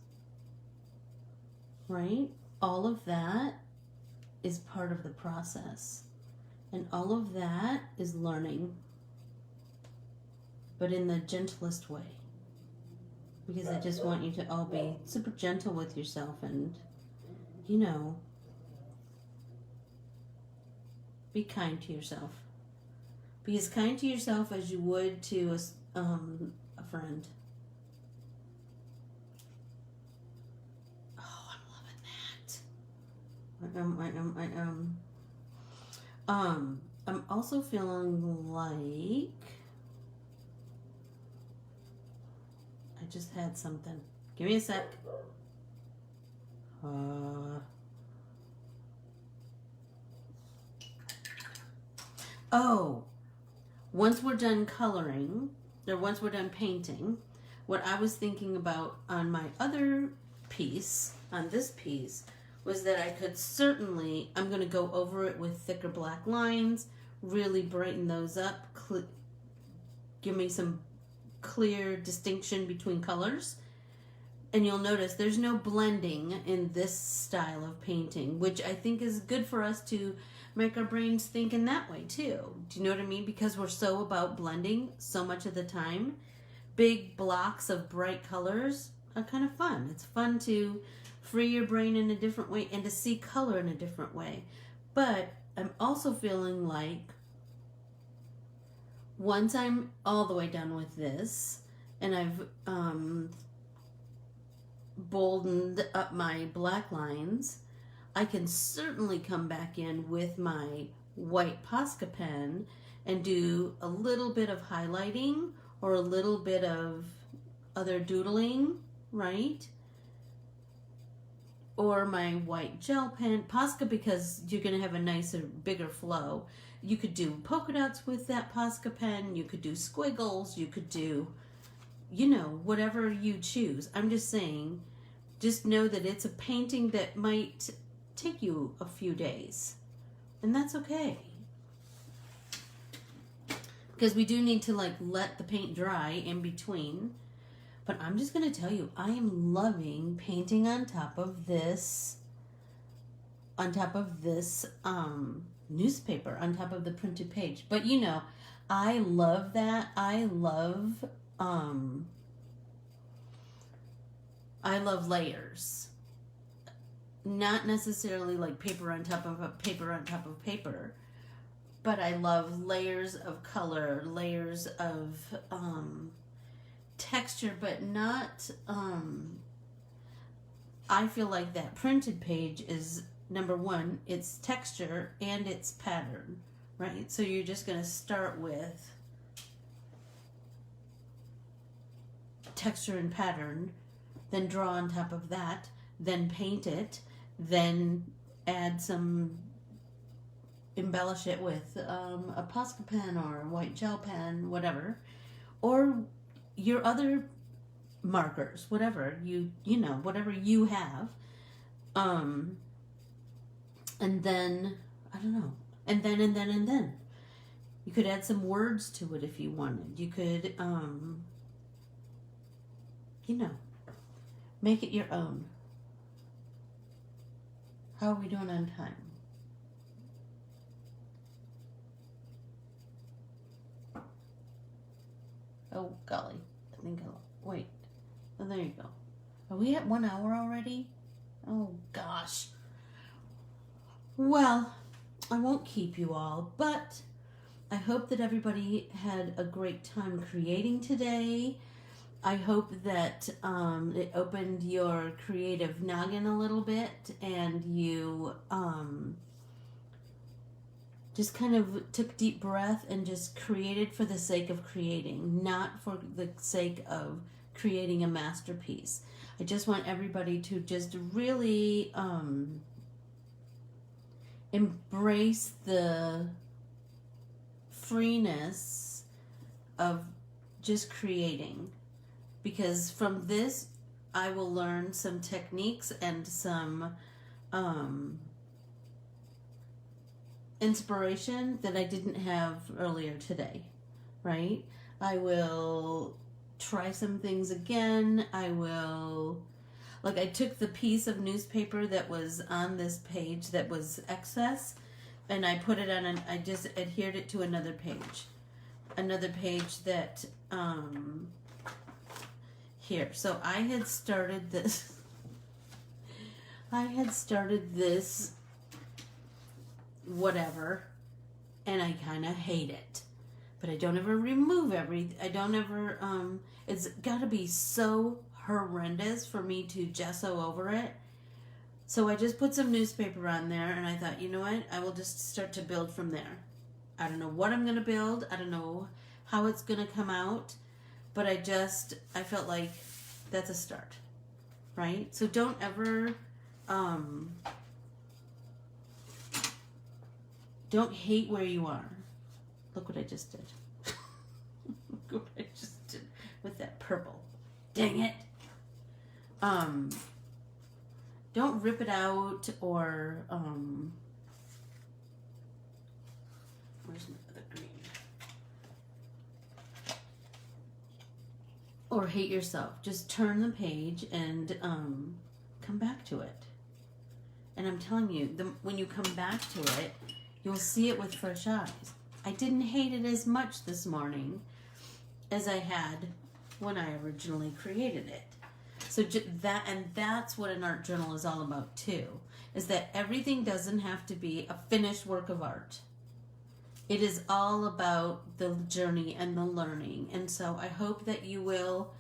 right? All of that is part of the process, and all of that is learning, but in the gentlest way, because I just want you to all be super gentle with yourself, and you know, be kind to yourself. Be as kind to yourself as you would to a friend. Oh, I'm loving that. I'm also feeling like I just had something. Give me a sec. Oh, once we're done coloring, or once we're done painting, what I was thinking about on my other piece, on this piece, was that I could certainly, I'm going to go over it with thicker black lines, really brighten those up, give me some clear distinction between colors. And you'll notice there's no blending in this style of painting, which I think is good for us to make our brains think in that way too. Do you know what I mean? Because we're so about blending so much of the time. Big blocks of bright colors are kind of fun. It's fun to free your brain in a different way and to see color in a different way. But I'm also feeling like once I'm all the way done with this and I've boldened up my black lines, I can certainly come back in with my white Posca pen and do a little bit of highlighting or a little bit of other doodling, right? Or my white gel pen, Posca, because you're going to have a nicer, bigger flow. You could do polka dots with that Posca pen. You could do squiggles. You could do, you know, whatever you choose. I'm just saying, just know that it's a painting that might take you a few days, and that's okay. because we do need to like let the paint dry in between. But I'm just going to tell you, I am loving painting on top of this newspaper, on top of the printed page. But you know, I love that. I love layers. Not necessarily like paper on top of paper on top of paper, but I love layers of color, layers of texture, but not I feel like that printed page is, number one, it's texture and it's pattern, right? So you're just going to start with texture and pattern, then draw on top of that, then paint it, then add some, embellish it with a Posca pen or a white gel pen, whatever, or your other markers, whatever you know, whatever you have, and then I don't know, and then you could add some words to it if you wanted. You could you know, make it your own. How are we doing on time? Oh golly, I think wait. Oh, there you go. Are we at 1 hour already? Oh gosh. Well, I won't keep you all, but I hope that everybody had a great time creating today. I hope that it opened your creative noggin a little bit, and you just kind of took a deep breath and just created for the sake of creating, not for the sake of creating a masterpiece. I just want everybody to just really embrace the freeness of just creating, because from this I will learn some techniques and some inspiration that I didn't have earlier today, right? I will try some things again. I will, like, I took the piece of newspaper that was on this page that was excess, and I put it on, I just adhered it to another page that, here. So I had started this whatever, and I kind of hate it, but I don't ever remove it's got to be so horrendous for me to gesso over it. So I just put some newspaper on there, and I thought, you know what, I will just start to build from there. I don't know what I'm going to build. I don't know how it's going to come out, but I felt like that's a start, right? So don't ever don't hate where you are. Look what I just did. Look what I just did with that purple. Dang it. Don't rip it out or where's my other green? Or hate yourself. Just turn the page and come back to it. And I'm telling you, when you come back to it, you'll see it with fresh eyes. I didn't hate it as much this morning as I had when I originally created it. So that's what an art journal is all about too, is that everything doesn't have to be a finished work of art. It is all about the journey and the learning. And so I hope that you will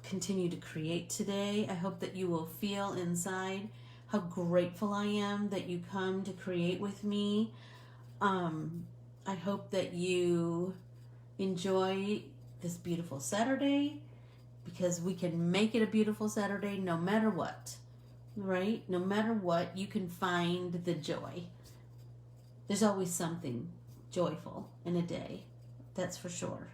continue to create today. I hope that you will feel inside how grateful I am that you come to create with me. I hope that you enjoy this beautiful Saturday, because we can make it a beautiful Saturday no matter what, right? No matter what, you can find the joy. There's always something joyful in a day, that's for sure.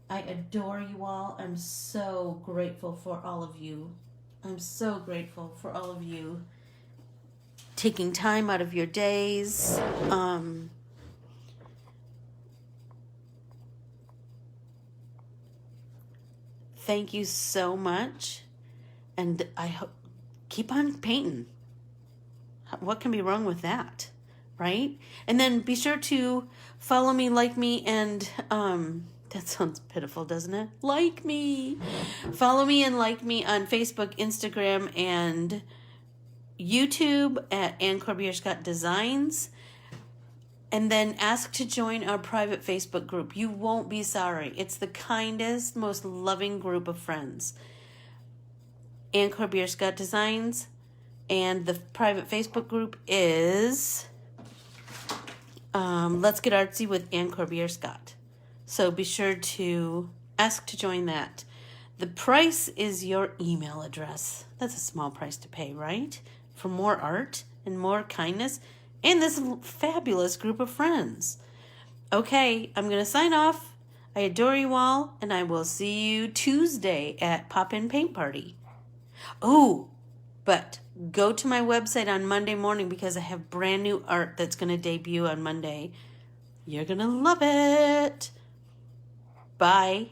I adore you all. I'm so grateful for all of you. I'm so grateful for all of you taking time out of your days, Thank you so much. And I hope keep on painting. What can be wrong with that? Right? And then be sure to follow me, like me, and that sounds pitiful, doesn't it? Like me. Follow me and like me on Facebook, Instagram, and YouTube at Corbiere-Scott Designs. And then ask to join our private Facebook group. You won't be sorry. It's the kindest, most loving group of friends. Corbiere-Scott Designs. And the private Facebook group is Let's Get Artsy with Corbiere-Scott. So be sure to ask to join that. The price is your email address. That's a small price to pay, right? For more art and more kindness and this fabulous group of friends. Okay, I'm going to sign off. I adore you all, and I will see you Tuesday at Pop-In Paint Party. Oh, but go to my website on Monday morning because I have brand new art that's going to debut on Monday. You're going to love it. Bye.